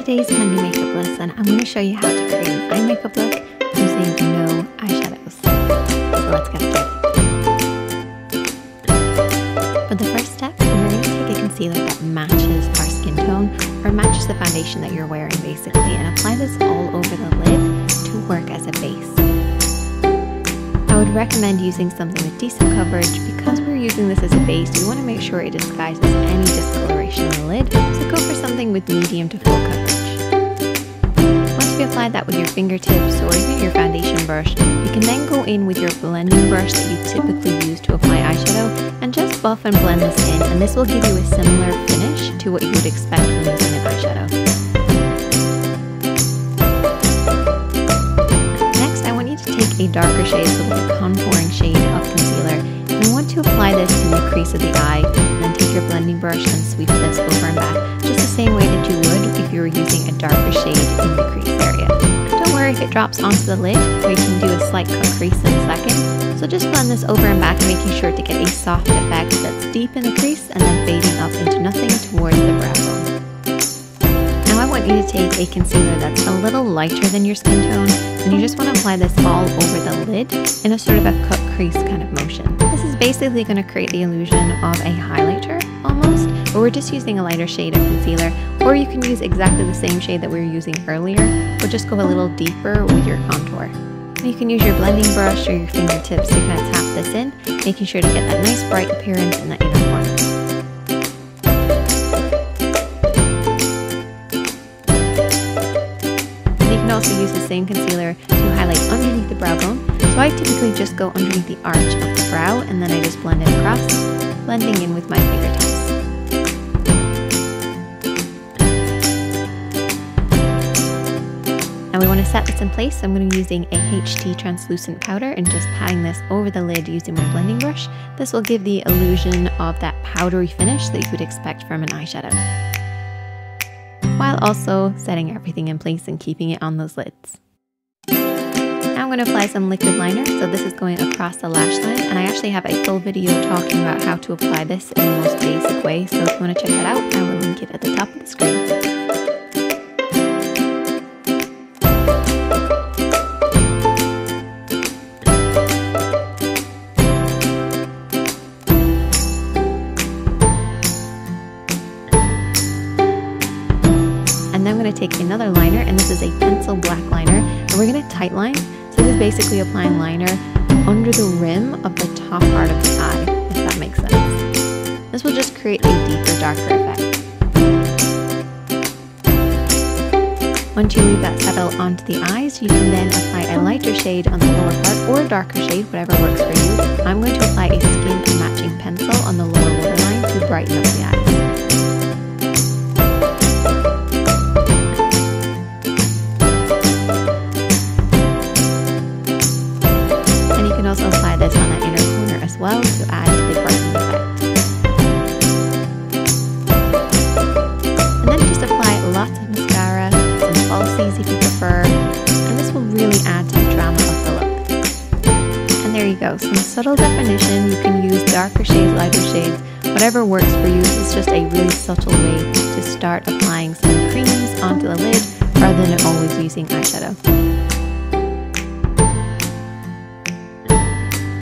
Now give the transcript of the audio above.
today's Handy Makeup lesson, I'm going to show you how to create an eye makeup look using no eyeshadows. So let's get started. For the first step, we're going to take a concealer that matches our skin tone, or matches the foundation that you're wearing basically, and apply this all over the lid to work as a base. I would recommend using something with decent coverage. Because we're using this as a base, we want to make sure it disguises any discoloration on the lid, so go for something with medium to full coverage. Once you apply that with your fingertips or even your foundation brush, you can then go in with your blending brush that you typically use to apply eyeshadow and just buff and blend this in, and this will give you a similar finish to what you would expect when using an eyeshadow. A darker shade, so like a contouring shade of concealer, and you want to apply this in the crease of the eye, and then take your blending brush and sweep this over and back, just the same way that you would if you were using a darker shade in the crease area. Don't worry if it drops onto the lid, or you can do a slight cut crease in a second. So just blend this over and back, making sure to get a soft effect that's deep in the crease and then fading up into nothing towards the brow bone. I want you to take a concealer that's a little lighter than your skin tone, and you just want to apply this all over the lid in a sort of a cut crease kind of motion. This is basically going to create the illusion of a highlighter almost, but we're just using a lighter shade of concealer, or you can use exactly the same shade that we were using earlier, but just go a little deeper with your contour. You can use your blending brush or your fingertips to kind of tap this in, making sure to get that nice bright appearance in the inner corner. Also use the same concealer to highlight underneath the brow bone, so I typically just go underneath the arch of the brow and then I just blend it across, blending in with my fingertips. Now we want to set this in place, so I'm going to be using a HT translucent powder and just patting this over the lid using my blending brush. This will give the illusion of that powdery finish that you would expect from an eyeshadow, while also setting everything in place and keeping it on those lids. Now I'm going to apply some liquid liner, so this is going across the lash line, and I actually have a full video talking about how to apply this in the most basic way, so if you want to check that out, I will link it at the top of the screen. And then I'm going to take another liner, and this is a pencil black liner, and we're going to tight line. So this is basically applying liner under the rim of the top part of the eye, if that makes sense. This will just create a deeper, darker effect. Once you leave that settle onto the eyes, you can then apply a lighter shade on the lower part, or a darker shade, whatever works for you. I'm going to apply a skin matching pencil on the lower waterline to brighten up the eyes. Also apply this on the inner corner as well to add to the brightening effect. And then just apply lots of mascara, some falsies if you prefer, and this will really add to the drama of the look. And there you go, some subtle definition. You can use darker shades, lighter shades, whatever works for you. This is just a really subtle way to start applying some creams onto the lid rather than always using eyeshadow.